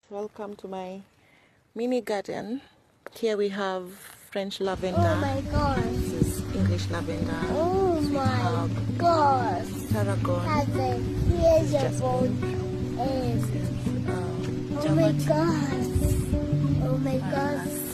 Welcome to my mini garden. Here we have French lavender. Oh my god. This is English lavender. Oh my god. Tarragon. Here's your Jasmine. phone. This is Oh my Java tea. god. Oh my And god. has